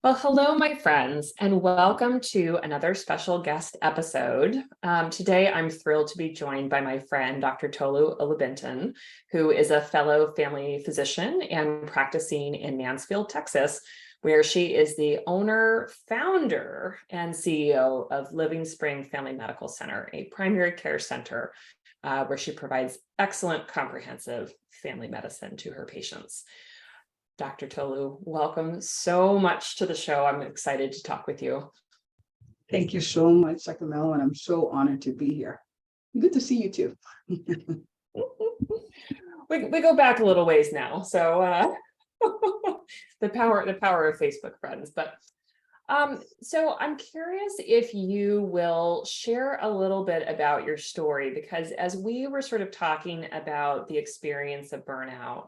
Well, hello, my friends, and welcome to another special guest episode. Today, I'm thrilled to be joined by my friend, Dr. Tolu Olabintan, who is a fellow family physician and practicing in Mansfield, Texas, where she is the owner, founder, and CEO of Living Spring Family Medical Center, a primary care center where she provides excellent comprehensive family medicine to her patients. Dr. Tolu, welcome so much to the show. I'm excited to talk with you. Thank you so much, Dr. Mel, and I'm so honored to be here. Good to see you too. we go back a little ways now, so the power of Facebook friends. But so I'm curious if you will share a little bit about your story, because as we were sort of talking about the experience of burnout,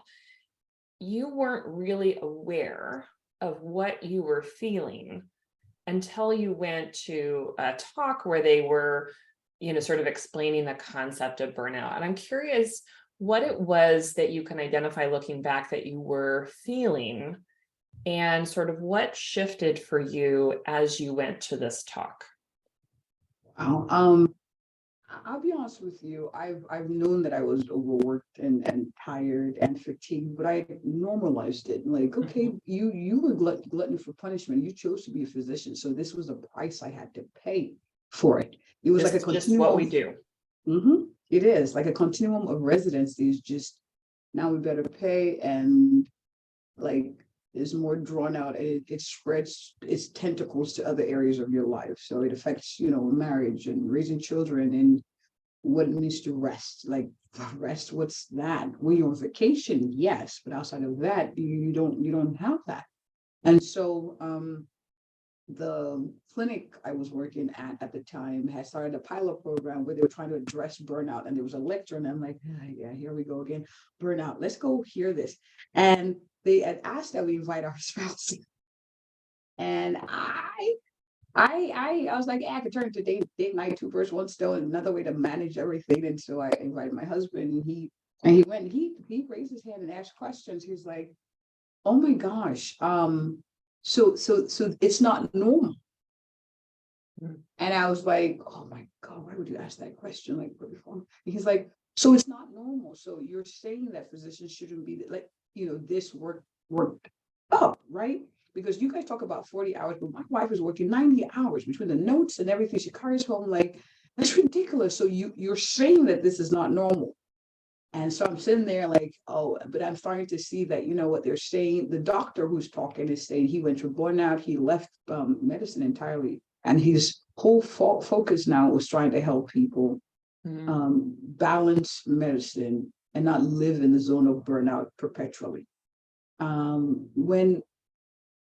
you weren't really aware of what you were feeling until you went to a talk where they were, sort of explaining the concept of burnout. And I'm curious what it was that you can identify looking back that you were feeling and sort of what shifted for you as you went to this talk. Wow. I'll be honest with you. I've known that I was overworked and tired and fatigued, but I normalized it. Like, okay, you were glutton for punishment. You chose to be a physician, so this was a price I had to pay for it. It was This like a is just continuum. what we do. It is like a continuum of residency. Is just now we better pay, and like is more drawn out. It spreads its tentacles to other areas of your life. So it affects, marriage and raising children and what it means to rest. Like rest, what's that? When you're on vacation, yes, but outside of that, you don't have that. And so the clinic I was working at the time had started a pilot program where they were trying to address burnout. And there was a lecture, and I'm like, yeah, here we go again. Burnout. Let's go hear this. And they had asked that we invite our spouse. And I was like, I could turn to date night, two birds, one stone, another way to manage everything. And so I invited my husband, and he went, and he raised his hand and asked questions. He was like, oh my gosh, so it's not normal. And I was like, oh my God, why would you ask that question? Like, before? He's like, so it's not normal. So you're saying that physicians shouldn't be like, this worked up, right? Because you guys talk about 40 hours, but my wife is working 90 hours between the notes and everything. She carries home, like, that's ridiculous. So you're saying that this is not normal. And so I'm sitting there like, oh, but I'm starting to see that, what they're saying. The doctor who's talking is saying he went through burnout. He left medicine entirely. And his whole focus now was trying to help people balance medicine and not live in the zone of burnout perpetually. When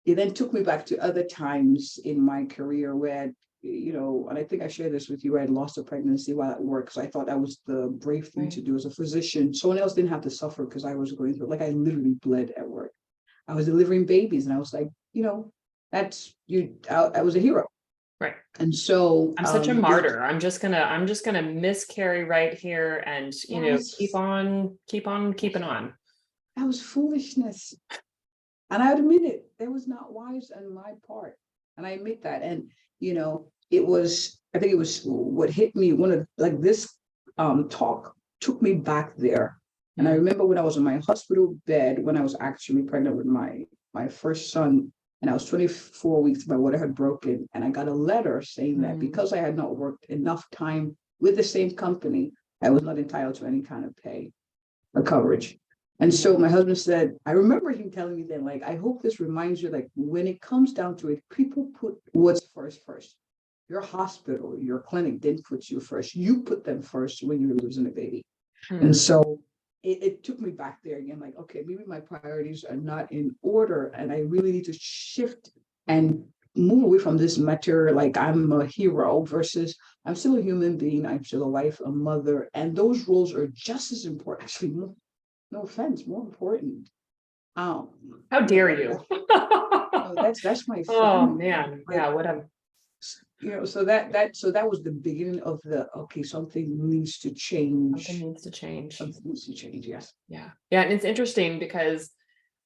it then took me back to other times in my career where, and I think I shared this with you, I had lost a pregnancy while at work because I thought that was the brave thing to do as a physician. Someone else didn't have to suffer because I was going through, like, I literally bled at work. I was delivering babies, and I was like, that's you. I was a hero. Right. And so I'm such a martyr. I'm just gonna miscarry right here and keep on keeping on. That was foolishness. And I admit it, that was not wise on my part. And I admit that. And I think it was what hit me, one of like this talk took me back there. And I remember when I was in my hospital bed, when I was actually pregnant with my first son, and I was 24 weeks, my water had broken. And I got a letter saying that because I had not worked enough time with the same company, I was not entitled to any kind of pay or coverage. And so my husband said, I remember him telling me then, like, I hope this reminds you, like, when it comes down to it, people put what's first. Your hospital, your clinic didn't put you first. You put them first when you were losing a baby. And so it took me back there again, like, okay, maybe my priorities are not in order. And I really need to shift and move away from this matter, like I'm a hero versus I'm still a human being. I'm still a wife, a mother. And those roles are just as important, actually, no offense, more important. How dare you? That's my family. Oh man, yeah, what a so that was the beginning of something needs to change. Something needs to change. Something needs to change, yes. Yeah. And it's interesting because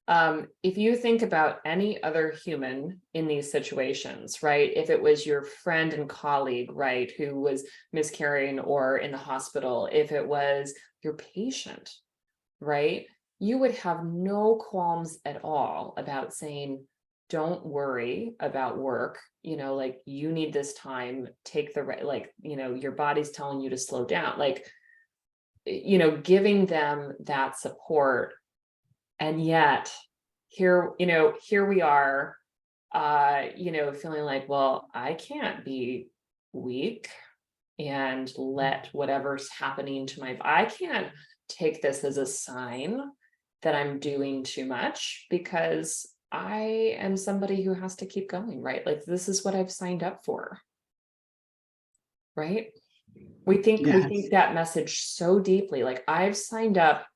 If you think about any other human in these situations, right? If it was your friend and colleague, right, who was miscarrying or in the hospital, if it was your patient, right, you would have no qualms at all about saying, don't worry about work, like you need this time, take the right, like, your body's telling you to slow down, like, giving them that support. And yet here we are, feeling like, well, I can't be weak and let whatever's happening to I can't take this as a sign that I'm doing too much, because I am somebody who has to keep going, right? Like, this is what I've signed up for, right? We think Yes. that message so deeply, like, I've signed up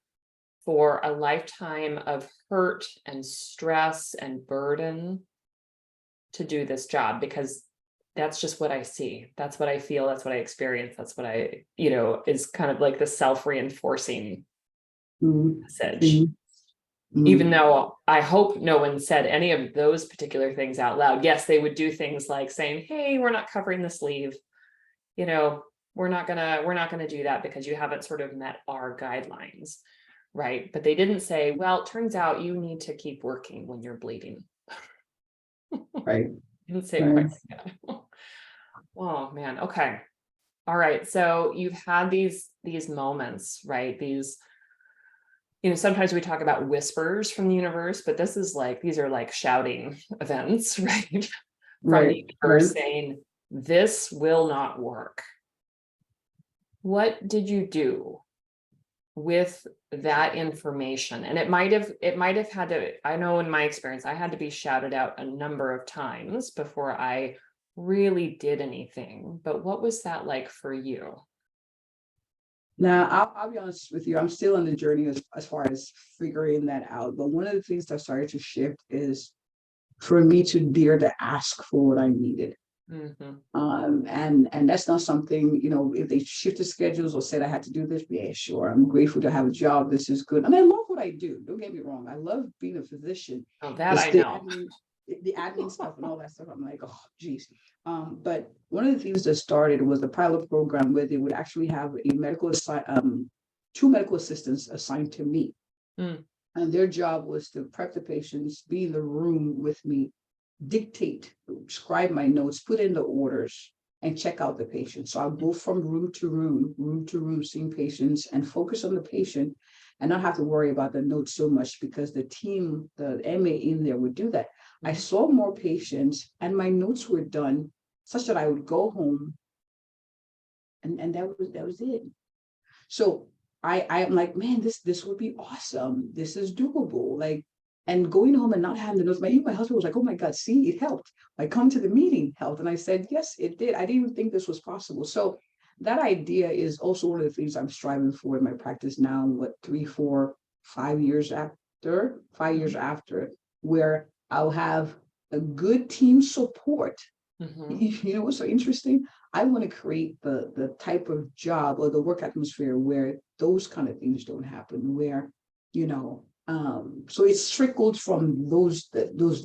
for a lifetime of hurt and stress and burden to do this job, because that's just what I see. That's what I feel. That's what I experience. That's what I, is kind of like the self-reinforcing Mhm. message. Even though I hope no one said any of those particular things out loud. Yes, they would do things like saying, hey, we're not covering this leave. We're not gonna do that because you haven't sort of met our guidelines. Right. But they didn't say, well, it turns out you need to keep working when you're bleeding. Right. Didn't say Right. quite like that. Oh man. Okay. All right. So you've had these moments, right? These, sometimes we talk about whispers from the universe, but these are like shouting events, right? From the Right. universe saying, this will not work. What did you do with that information? And it might have had to, I know in my experience, I had to be shouted out a number of times before I really did anything. But what was that like for you? Now, I'll be honest with you, I'm still on the journey as far as figuring that out. But one of the things that started to shift is for me to dare to ask for what I needed. And that's not something, if they shifted schedules or said I had to do this, yeah, sure. I'm grateful to have a job. This is good. I mean, I love what I do. Don't get me wrong. I love being a physician. Oh, that It's I know. the admin stuff and all that stuff. I'm like, oh, geez. But one of the things that started was the pilot program where they would actually have two medical assistants assigned to me. And their job was to prep the patients, be in the room with me, dictate, scribe my notes, put in the orders, and check out the patient. So I'll go from room to room, seeing patients and focus on the patient and not have to worry about the notes so much because the team, the MA in there would do that. I saw more patients and my notes were done such that I would go home and that was it. So I'm like, man, this would be awesome. This is doable. Like, and going home and not having the notes. My husband was like, oh my God, see, it helped. I come to the meeting helped. And I said, yes, it did. I didn't even think this was possible. So that idea is also one of the things I'm striving for in my practice now, 3, 4, 5 years after, 5 years after, where I'll have a good team support. You know what's so interesting? I want to create the type of job or the work atmosphere where those kind of things don't happen, where, so it's trickled from those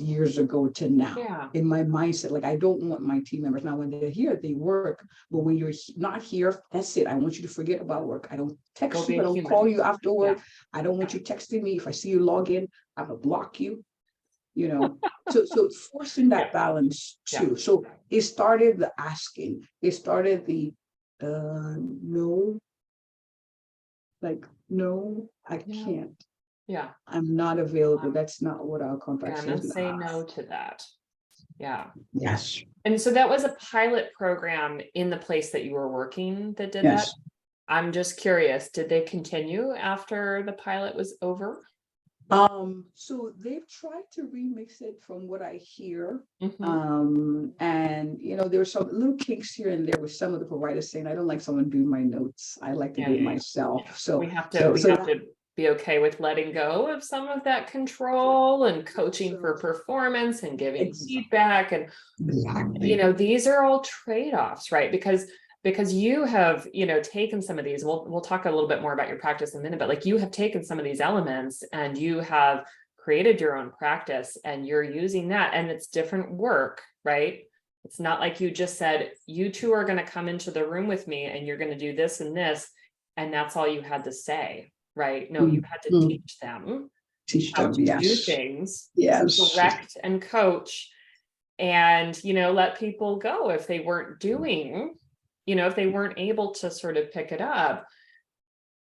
years ago to now in my mindset. Like, I don't want my team members now when they're here, they work, but when you're not here, that's it. I want you to forget about work. I don't text you, I don't call you afterward. I don't want you texting me. If I see you log in, I'm gonna block you. So forcing that balance too. So it started the asking, it started the no, like, no, I can't. I'm not available. That's not what our contract says. And then say no to that. Yes. And so that was a pilot program in the place that you were working that did that. I'm just curious, did they continue after the pilot was over? So they've tried to remix it from what I hear. And there were some little kinks here and there with some of the providers saying, I don't like someone doing my notes. I like to do it myself. So we have to be okay with letting go of some of that control and coaching for performance and giving feedback. And these are all trade-offs, right? Because you have, taken some of these, we'll talk a little bit more about your practice in a minute, but like, you have taken some of these elements and you have created your own practice and you're using that, and it's different work, right? It's not like you just said, you two are going to come into the room with me and you're going to do this and this, and that's all you had to say, right? No, you had to Mhm. teach them Teach how them, to do yes. things, Yes. direct and coach, and, let people go if they weren't doing, if they weren't able to sort of pick it up.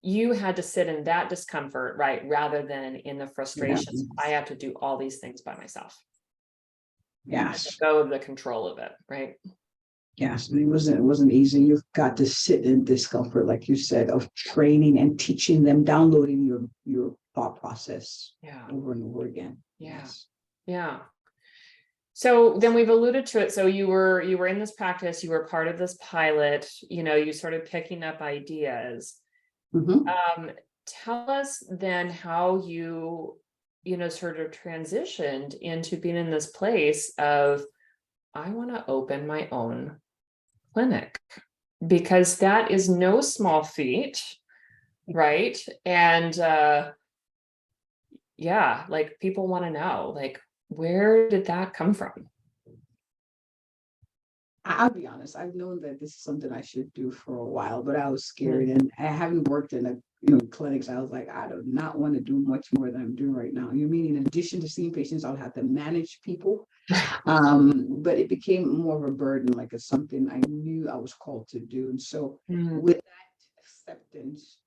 You had to sit in that discomfort, right? Rather than in the frustrations. Yeah. I have to do all these things by myself. Yes. Go of the control of it, right? Yes. And it wasn't easy. You've got to sit in discomfort, like you said, of training and teaching them, downloading your thought process over and over again. Yes. Yeah. So then we've alluded to it. So you were in this practice, you were part of this pilot, you started picking up ideas. Mhm. Tell us then how you sort of transitioned into being in this place of, I want to open my own clinic, because that is no small feat, right? And yeah, like people want to know, like, where did that come from? I'll be honest, I've known that this is something I should do for a while, but I was scared, Mm. and I haven't worked in clinics. I was like, I do not want to do much more than I'm doing right now. You mean in addition to seeing patients, I'll have to manage people. But it became more of a burden, like it's something I knew I was called to do. And so Mm. with that acceptance,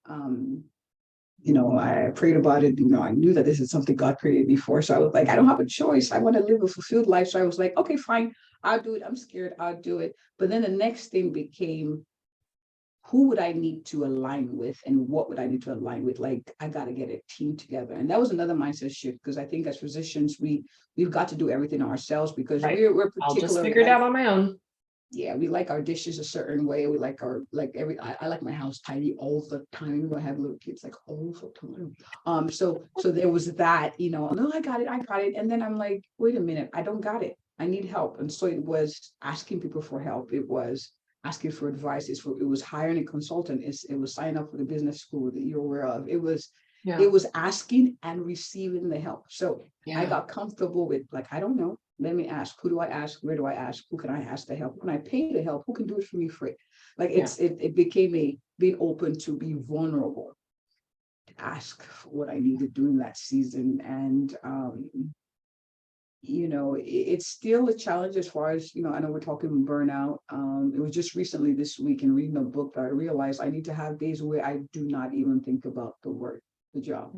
I prayed about it. I knew that this is something God created before. So I was like, I don't have a choice. I want to live a fulfilled life. So I was like, okay, fine, I'll do it. I'm scared, I'll do it. But then the next thing became, who would I need to align with and what would I need to align with? Like, I got to get a team together. And that was another mindset shift, because I think as physicians, we've got to do everything ourselves, because Right. we're I'll just particular. figure it out on my own. Yeah, we like our dishes a certain way. We like I like my house tidy all the time. Even though I have little kids, like all the time. So there was that, no, I got it. And then I'm like, wait a minute, I don't got it. I need help. And so it was asking people for help. It was asking for advice. It was hiring a consultant. It was signing up for the business school that you're aware of. It was asking and receiving the help. So I got comfortable with, like, I don't know. Let me ask. Who do I ask? Where do I ask? Who can I ask to help? When I pay to help, who can do it for me free? Like it became being open to be vulnerable, to ask for what I needed during that season. And it's still a challenge as far as, I know we're talking burnout. It was just recently this week in reading a book that I realized I need to have days where I do not even think about the work, the job.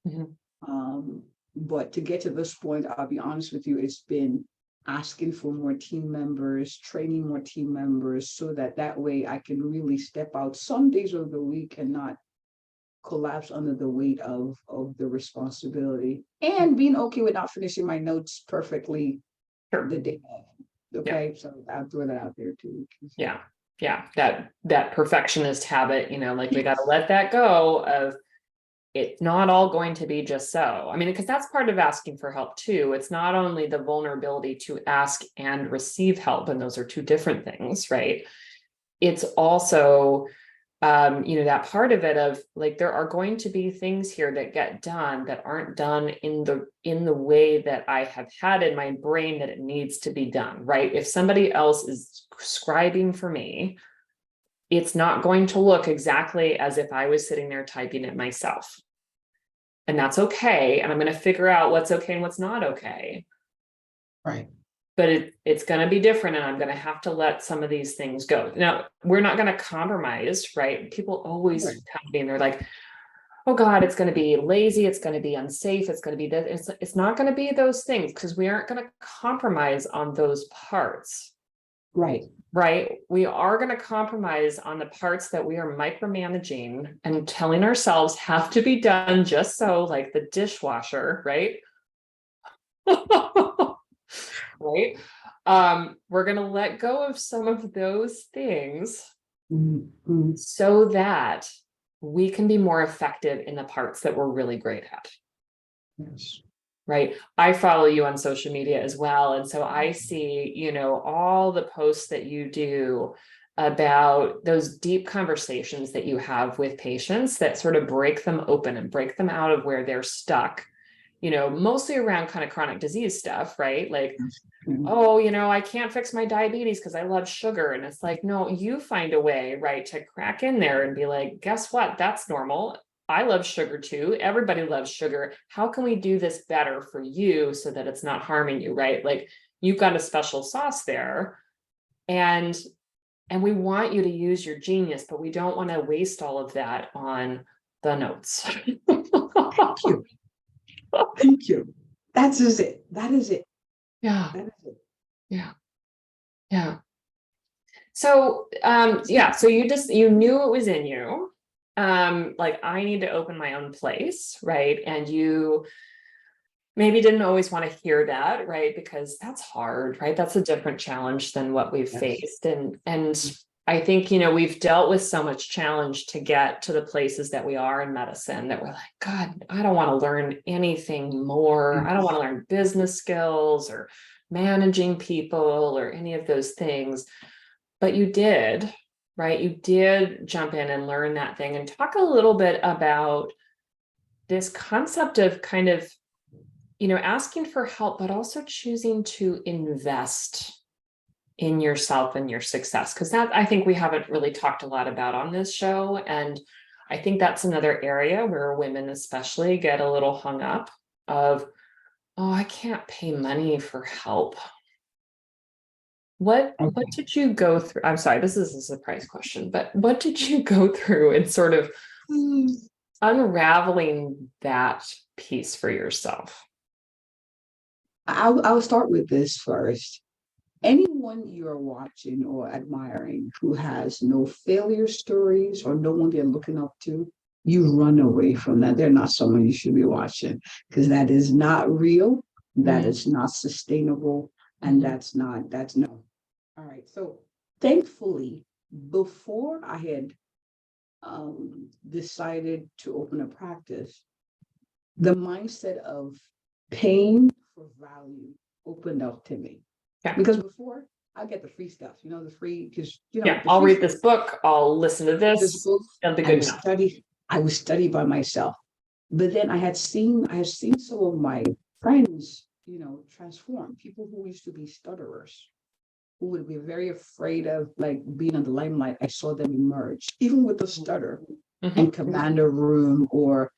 Mm-hmm. But to get to this point, I'll be honest with you, it's been asking for more team members, training more team members, so that way I can really step out some days of the week and not collapse under the weight of the responsibility, and being okay with not finishing my notes perfectly the day of. Okay, so I'll throw that out there too. Yeah. That perfectionist habit, like we got to let that go of, it's not all going to be just so. I mean, because that's part of asking for help too. It's not only the vulnerability to ask and receive help, and those are two different things, right? It's also, that part of it of, like, there are going to be things here that get done that aren't done in the way that I have had in my brain that it needs to be done, right? If somebody else is scribing for me, it's not going to look exactly as if I was sitting there typing it myself. And that's okay. And I'm going to figure out what's okay and what's not okay. Right. But it's going to be different, and I'm going to have to let some of these things go. Now, we're not going to compromise, right? People always come to me and they're like, oh God, it's going to be lazy. It's going to be unsafe. It's going to be this. It's not going to be those things, because we aren't going to compromise on those parts. Right. We are going to compromise on the parts that we are micromanaging and telling ourselves have to be done just so, like the dishwasher, right? Right. We're going to let go of some of those things so that we can be more effective in the parts that we're really great at. Yes. Right. I follow you on social media as well. And so I see, all the posts that you do about those deep conversations that you have with patients that sort of break them open and break them out of where they're stuck, mostly around kind of chronic disease stuff, right? Like, Mm. oh, I can't fix my diabetes because I love sugar. And it's like, no, you find a way, right, to crack in there and be like, guess what? That's normal. I love sugar too. Everybody loves sugar. How can we do this better for you so that it's not harming you, right? Like, you've got a special sauce there. And we want you to use your genius, but we don't want to waste all of that on the notes. Thank you. Thank you. That is it. That is it. Yeah. That is it. Yeah. Yeah. So, so you knew it was in you. Like, I need to open my own place, right? And you maybe didn't always want to hear that, right? Because that's hard, right? That's a different challenge than what we've Yes. faced. And I think, we've dealt with so much challenge to get to the places that we are in medicine that we're like, God, I don't want to learn anything more. I don't want to learn business skills or managing people or any of those things. But you did, right? You did jump in and learn that thing, and talk a little bit about this concept of kind of, asking for help, but also choosing to invest in yourself and your success. Because that, I think we haven't really talked a lot about on this show. And I think that's another area where women especially get a little hung up of, oh, I can't pay money for help. What did you go through? I'm sorry, this is a surprise question, but what did you go through in sort of unraveling that piece for yourself? I'll start with this first. Anyone you're watching or admiring who has no failure stories or no one they're looking up to, you run away from that. They're not someone you should be watching, because that is not real, that is not sustainable, and that's no. All right. So thankfully, before I had decided to open a practice, the mindset of paying for value opened up to me. Yeah. Because before, I get the free stuff, the free, because I'll read this book, I'll listen to this this. book, It'll be I good would enough. I would study by myself. But then I had seen some of my friends, transform. People who used to be stutterers, who would be very afraid of like being in the limelight. I saw them emerge, even with the stutter, and command a room, or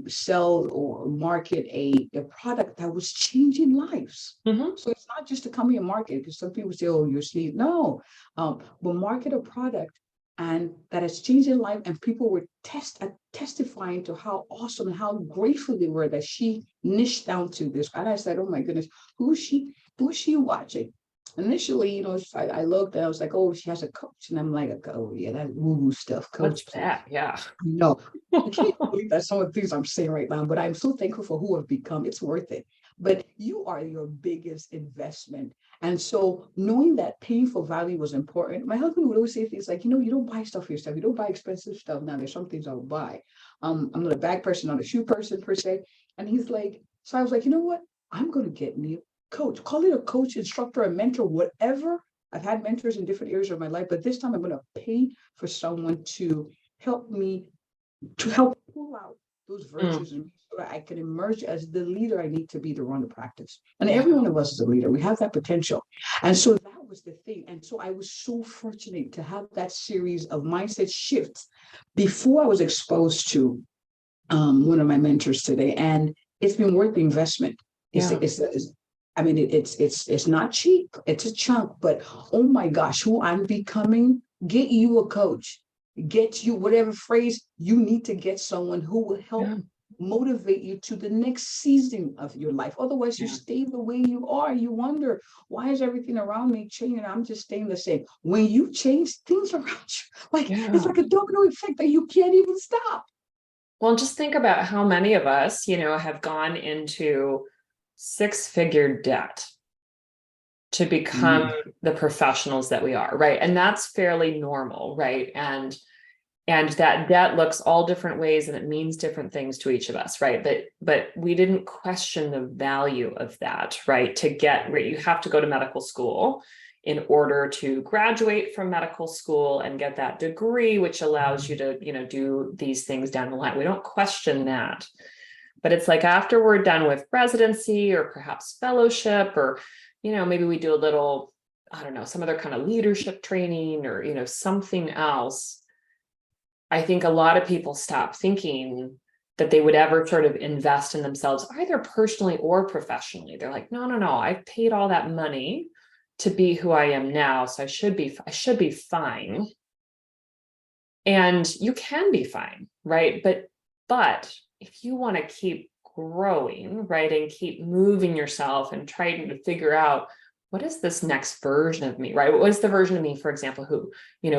sell or market a product that was changing lives. So it's not just to come here and market, because some people say, oh, you're asleep. No, but market a product and that has changed their life, and people were testifying to how awesome and how grateful they were that she niched down to this. And I said, oh my goodness, who is she watching? Initially, I looked and I was like, oh, she has a coach. And I'm like, oh, yeah, that woo-woo stuff. Coach. What's that? Yeah. No, I can't believe that some of the things I'm saying right now, but I'm so thankful for who I've become. It's worth it. But you are your biggest investment. And so knowing that paying for value was important, my husband would always say things like, you don't buy stuff for yourself. You don't buy expensive stuff. Now, there's some things I'll buy. I'm not a bag person, not a shoe person per se. And he's like, so I was like, you know what? I'm going to get me a coach. Call it a coach, instructor, a mentor, whatever. I've had mentors in different areas of my life, but this time I'm going to pay for someone to help me, to help pull out those virtues in me, so that I can emerge as the leader I need to be to run the practice. And every one of us is a leader. We have that potential. And so that was the thing. And so I was so fortunate to have that series of mindset shifts before I was exposed to one of my mentors today. And it's been worth the investment. It's not cheap. It's a chunk, but oh my gosh, who I'm becoming, get you a coach, get you whatever phrase you need to get someone who will help motivate you to the next season of your life. Otherwise, you stay the way you are. You wonder, why is everything around me changing? I'm just staying the same. When you change, things around you, it's like a domino effect that you can't even stop. Well, just think about how many of us, have gone into six-figure debt to become the professionals that we are, right? And that's fairly normal, right? And that debt looks all different ways and it means different things to each of us, right? But we didn't question the value of that, right? You have to go to medical school in order to graduate from medical school and get that degree, which allows you to, do these things down the line. We don't question that. But it's like after we're done with residency or perhaps fellowship, or, maybe we do a little, I don't know, some other kind of leadership training or, something else. I think a lot of people stop thinking that they would ever sort of invest in themselves, either personally or professionally. They're like, no, I've paid all that money to be who I am now, so I should be fine. And you can be fine, right? But if you want to keep growing, right, and keep moving yourself and trying to figure out what is this next version of me, right? What is the version of me, for example, who,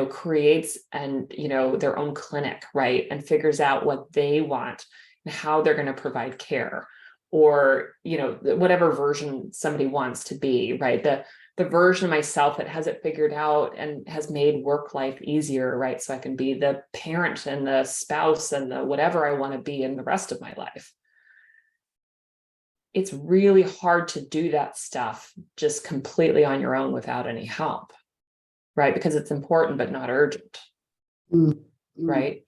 creates and, their own clinic, right? And figures out what they want and how they're going to provide care, or, whatever version somebody wants to be, right? The version of myself that has it figured out and has made work life easier, right? So I can be the parent and the spouse and the whatever I want to be in the rest of my life. It's really hard to do that stuff just completely on your own without any help, right? Because it's important, but not urgent, right?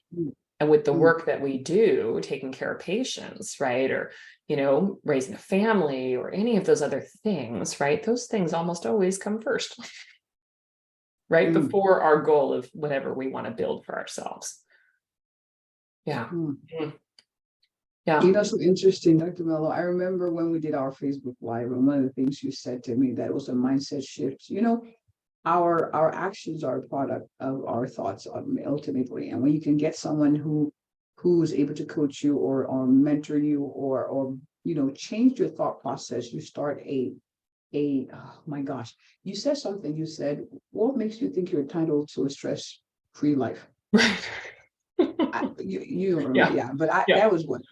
And with the work that we do, taking care of patients, right? Or, raising a family or any of those other things, right? Those things almost always come first, right? Before our goal of whatever we want to build for ourselves. Yeah. Yeah. So interesting, Dr. Mello. I remember when we did our Facebook Live, and one of the things you said to me that was a mindset shift. Our actions are a product of our thoughts ultimately. And when you can get someone who's able to coach you or mentor you or change your thought process, you start oh my gosh, you said something. You said, what makes you think you're entitled to a stress-free life? You don't remember, yeah. But that was what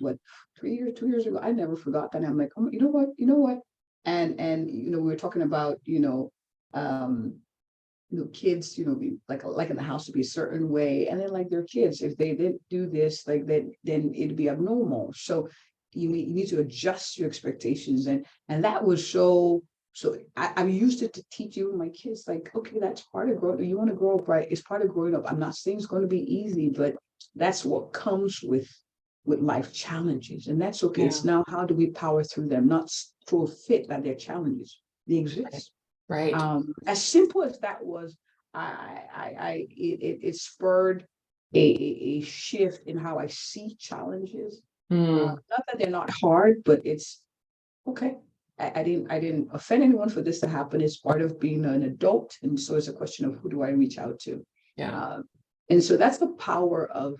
2 years ago. I never forgot that. And I'm like, oh, you know what? And we were talking about kids, like in the house to be a certain way, and then like their kids, if they didn't do this, like that, then it'd be abnormal. So you need to adjust your expectations, and that was so. I used it to teach you my kids, like, okay, that's part of growing. You want to grow up, right? It's part of growing up. I'm not saying it's going to be easy, but that's what comes with life challenges, and that's okay. It's now, how do we power through them, not throw a fit at their challenges. They exist. Right. As simple as that was, it spurred a shift in how I see challenges. Not that they're not hard, but it's okay. I didn't offend anyone for this to happen. It's part of being an adult, and so it's a question of who do I reach out to. Yeah. And so that's the power of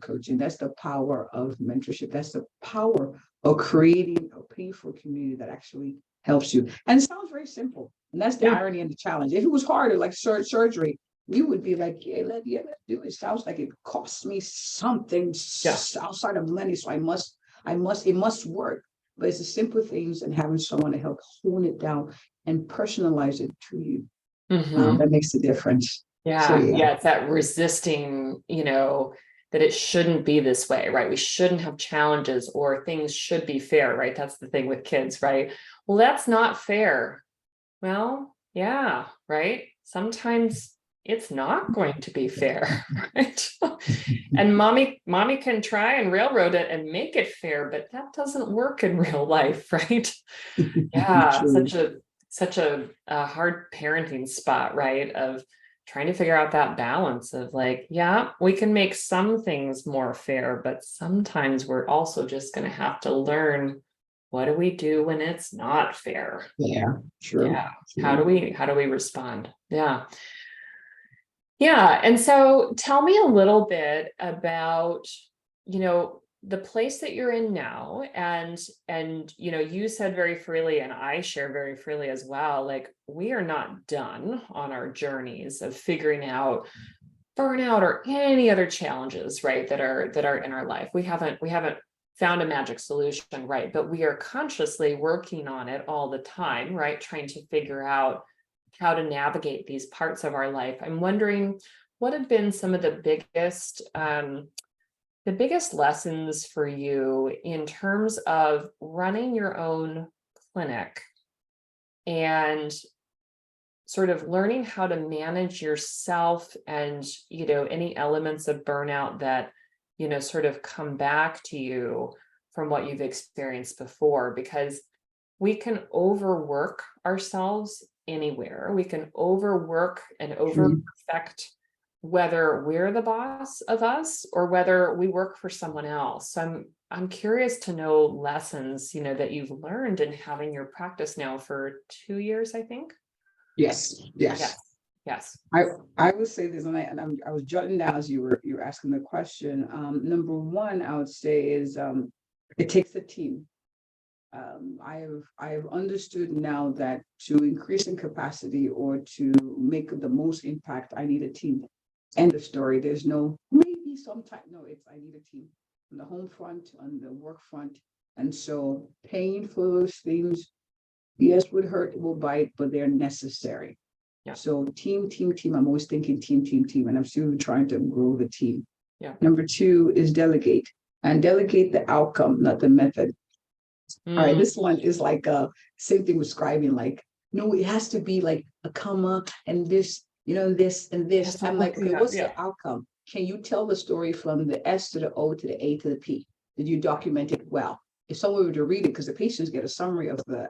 coaching. That's the power of mentorship. That's the power of creating a peaceful community that actually helps you. And it sounds very simple. And that's the irony and the challenge. If it was harder, like surgery, you would be like, yeah, let's do it. It sounds like it costs me something outside of money. So it must work. But it's the simple things, and having someone to help hone it down and personalize it to you. That makes a difference. Yeah. It's that resisting, that it shouldn't be this way, right? We shouldn't have challenges, or things should be fair, right? That's the thing with kids, right? Well, that's not fair. Well, yeah, right? Sometimes it's not going to be fair, right? And mommy can try and railroad it and make it fair, but that doesn't work in real life, right? Yeah, such a hard parenting spot, right? Of trying to figure out that balance of like, yeah, we can make some things more fair, but sometimes we're also just going to have to learn, what do we do when it's not fair? Yeah, true. Yeah. How do we respond? Yeah. Yeah. And so tell me a little bit about, the place that you're in now, and you said very freely, and I share very freely as well, like, we are not done on our journeys of figuring out burnout or any other challenges, right, that are in our life. We haven't found a magic solution, right? But we are consciously working on it all the time, right? Trying to figure out how to navigate these parts of our life. I'm wondering, what have been some of the biggest lessons for you in terms of running your own clinic and sort of learning how to manage yourself and, any elements of burnout that, sort of come back to you from what you've experienced before, because we can overwork ourselves anywhere. We can overwork and over perfect, whether we're the boss of us or whether we work for someone else. So I'm curious to know lessons, that you've learned in having your practice now for 2 years, I think. Yes. Yes. I would say this, I was jotting down as you were asking the question. Number one, I would say is it takes a team. I have understood now that to increase in capacity or to make the most impact, I need a team. End of story. There's no maybe sometime. No, I need a team on the home front, on the work front. And so paying for those things, yes, would hurt, will bite, but they're necessary. Yeah. So team. I'm always thinking team, and I'm still trying to grow the team. Yeah. Number two is delegate, and delegate the outcome, not the method. All right, this one is like same thing with scribing, like, no, it has to be like a comma and this, this and this. I'm like, okay, what's the outcome? Can you tell the story from the S to the O to the A to the P? Did you document it well? If someone were to read it, because the patients get a summary of the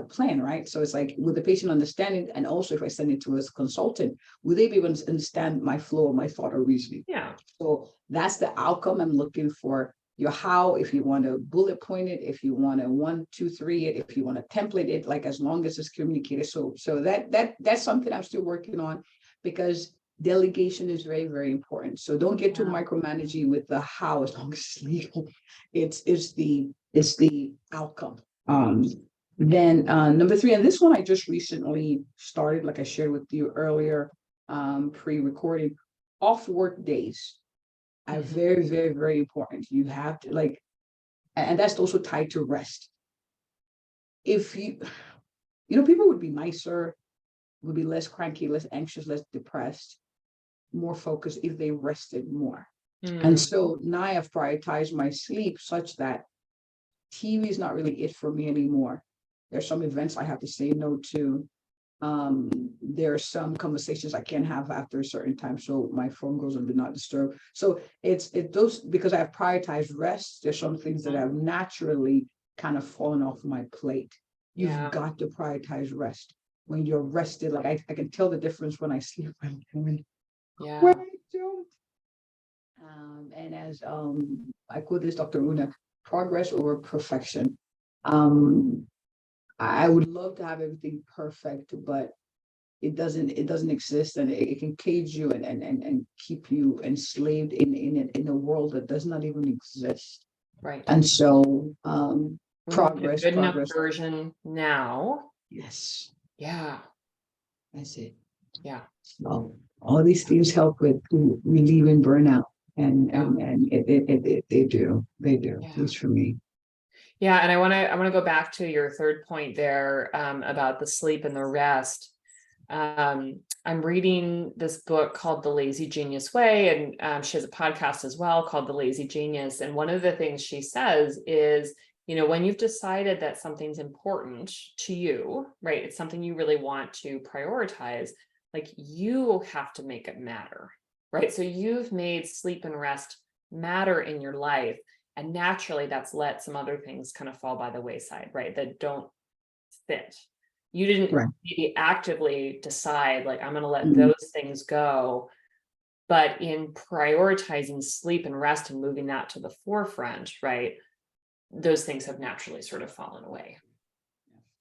plan, right? So it's like, would the patient understand it? And also, if I send it to a consultant, would they be able to understand my flow, my thought or reasoning? Yeah. So that's the outcome I'm looking for. Your how, if you want to bullet point it, if you want to 1, 2, 3 it, if you want to template it, like as long as it's communicated. So that's something I'm still working on, because delegation is very, very important. So don't get too micromanaging with the how, as long as it's legal. It's the outcome. Then number 3, and this one I just recently started, like I shared with you earlier, pre-recording, off work days are very, very, very important. You have to and that's also tied to rest. If people would be nicer, would be less cranky, less anxious, less depressed, more focused if they rested more. And so now I have prioritized my sleep such that TV is not really it for me anymore. There's some events I have to say no to. There are some conversations I can't have after a certain time, so my phone goes on do not disturb. So it's those, because I've prioritized rest. There's some things that have naturally kind of fallen off my plate. You've got to prioritize rest. When you're rested, like I can tell the difference when I sleep and when I don't. And as I quote this Dr. Una, progress over perfection. I would love to have everything perfect, but it doesn't exist, and it can cage you and keep you enslaved in a world that does not even exist. Right. And so progress. Good enough version now. Yes. Yeah. That's it. Yeah. So all these things help with relieving burnout. And they do. At least for me. Yeah, and I want to go back to your third point there about the sleep and the rest. I'm reading this book called The Lazy Genius Way, and she has a podcast as well called The Lazy Genius. And one of the things she says is, when you've decided that something's important to you, right? It's something you really want to prioritize, like you have to make it matter, right? So you've made sleep and rest matter in your life. And naturally, that's let some other things kind of fall by the wayside, right? That don't fit. You didn't maybe actively decide, like, I'm going to let those things go. But in prioritizing sleep and rest and moving that to the forefront, right? Those things have naturally sort of fallen away,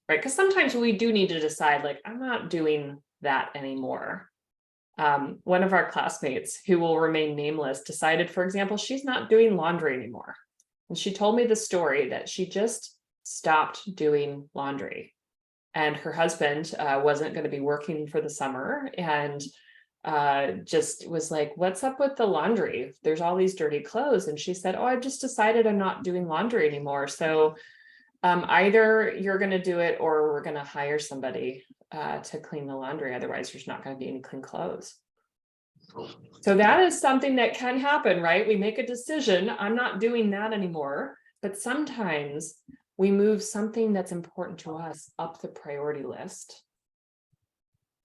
right? Because sometimes we do need to decide, like, I'm not doing that anymore. One of our classmates, who will remain nameless, decided, for example, she's not doing laundry anymore. And she told me the story that she just stopped doing laundry. And her husband wasn't going to be working for the summer, and just was like, what's up with the laundry? There's all these dirty clothes. And she said, oh, I've just decided I'm not doing laundry anymore. So either you're going to do it or we're going to hire somebody to clean the laundry. Otherwise, there's not going to be any clean clothes. So that is something that can happen, right? We make a decision, I'm not doing that anymore. But sometimes we move something that's important to us up the priority list.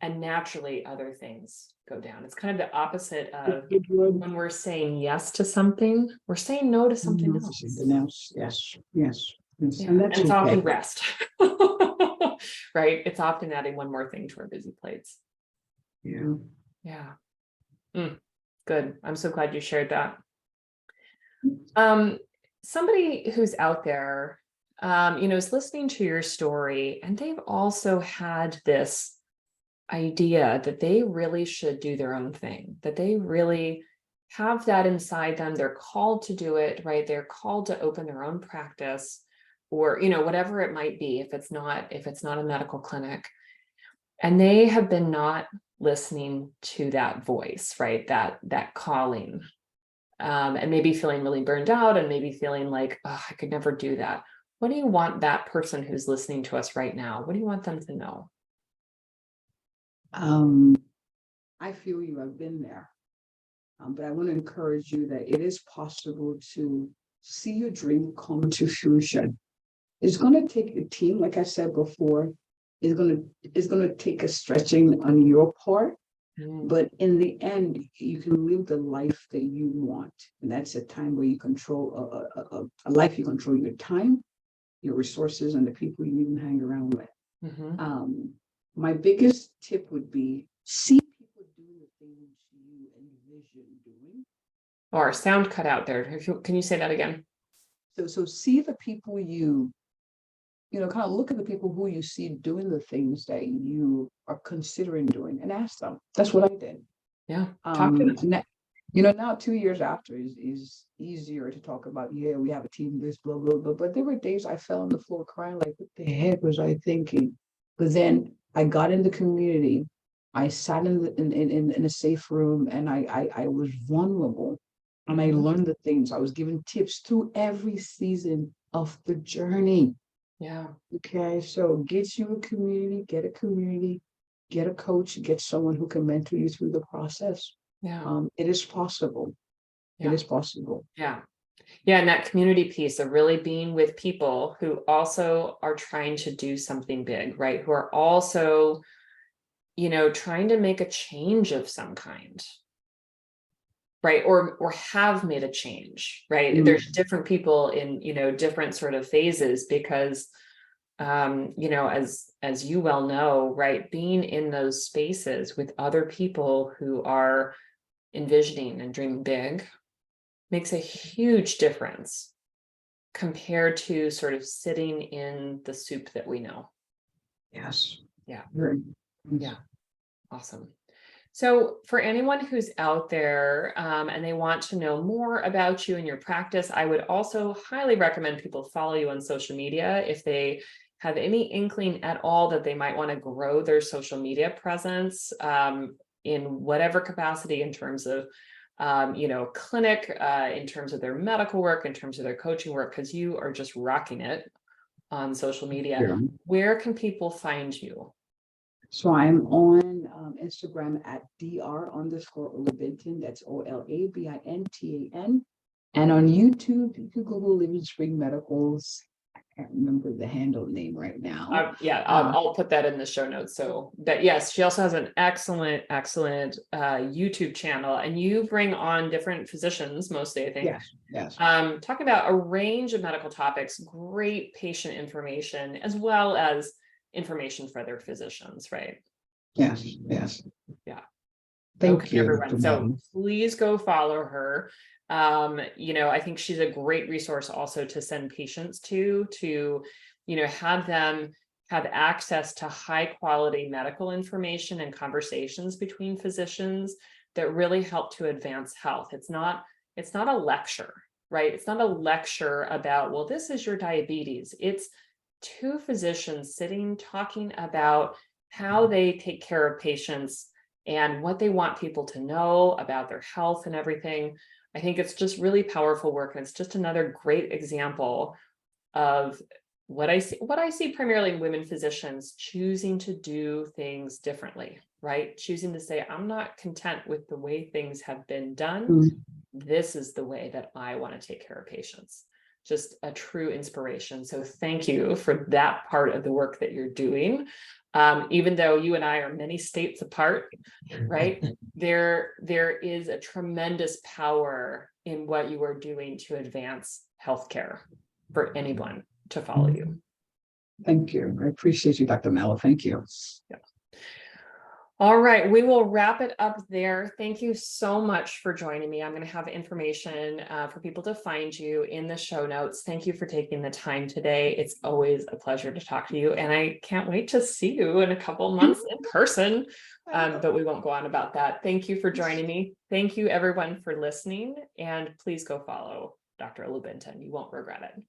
and naturally other things go down. It's kind of the opposite of Good word. when we're saying yes to something, we're saying no to something else. Something else. Yes, yes. Yes. Yeah, And and that's it's often okay. rest, right? It's often adding one more thing to our busy plates. Yeah. Yeah. Good. I'm so glad you shared that. Somebody who's out there, is listening to your story, and they've also had this idea that they really should do their own thing, that they really have that inside them. They're called to do it, right? They're called to open their own practice, or, whatever it might be, if it's not a medical clinic, and they have been not listening to that voice, right? That calling. And maybe feeling really burned out, and maybe feeling like, oh, I could never do that. What do you want that person who's listening to us right now? What do you want them to know? I feel you. I've been there. But I want to encourage you that it is possible to see your dream come to fruition. It's going to take a team, like I said before. It's going to take a stretching on your part. But in the end, you can live the life that you want. And that's a time where you control a life. You control your time, your resources, and the people you even hang around with. My biggest tip would be see people do the things you envision doing. Or sound cut out there. Can you say that again? So see the people kind of look at the people who you see doing the things that you are considering doing, and ask them. That's what I did. Yeah. Talk to them. Now 2 years after is easier to talk about. Yeah, we have a team, this, blah, blah, blah. But there were days I fell on the floor crying, like, what the heck was I thinking? But then I got in the community. I sat in a safe room, and I was vulnerable, and I learned the things. I was given tips through every season of the journey. Yeah. Okay, so get you a community, get a coach, get someone who can mentor you through the process. Yeah. It is possible. Yeah. It is possible. Yeah. Yeah. And that community piece of really being with people who also are trying to do something big, right? Who are also, trying to make a change of some kind. Right. Or have made a change, right? There's different people in, different sort of phases, because, as you well know, right, being in those spaces with other people who are envisioning and dreaming big makes a huge difference compared to sort of sitting in the soup that we know. Yes. Yeah. Right. Yeah. Awesome. So for anyone who's out there and they want to know more about you and your practice, I would also highly recommend people follow you on social media if they have any inkling at all that they might want to grow their social media presence in whatever capacity, in terms of clinic, in terms of their medical work, in terms of their coaching work, because you are just rocking it on social media. Yeah. Where can people find you? So I'm on Instagram at dr_Olabintan. That's OLABINTAN. And on YouTube, you can Google Living Spring Medicals. I can't remember the handle name right now. I'll put that in the show notes. So that, yes, she also has an excellent YouTube channel, and you bring on different physicians mostly, I think. Yes. Talking about a range of medical topics, great patient information, as well as information for their physicians, right? Yes. Yeah. Thank you, everyone. So please go follow her. I think she's a great resource also to send patients to have them have access to high quality medical information and conversations between physicians that really help to advance health. It's not a lecture, right? It's not a lecture about, well, this is your diabetes. It's two physicians sitting talking about how they take care of patients and what they want people to know about their health and everything. I think it's just really powerful work. And it's just another great example of what I see primarily in women physicians choosing to do things differently, right? Choosing to say, I'm not content with the way things have been done. This is the way that I want to take care of patients. just a true inspiration. So thank you for that part of the work that you're doing. Even though you and I are many states apart, right? There is a tremendous power in what you are doing to advance healthcare for anyone to follow you. Thank you. I appreciate you, Dr. Mello. Thank you. Yeah. All right, we will wrap it up there. Thank you so much for joining me. I'm going to have information for people to find you in the show notes. Thank you for taking the time today. It's always a pleasure to talk to you, and I can't wait to see you in a couple months in person, but we won't go on about that. Thank you for joining me. Thank you, everyone, for listening, and please go follow Dr. Olabintan. You won't regret it.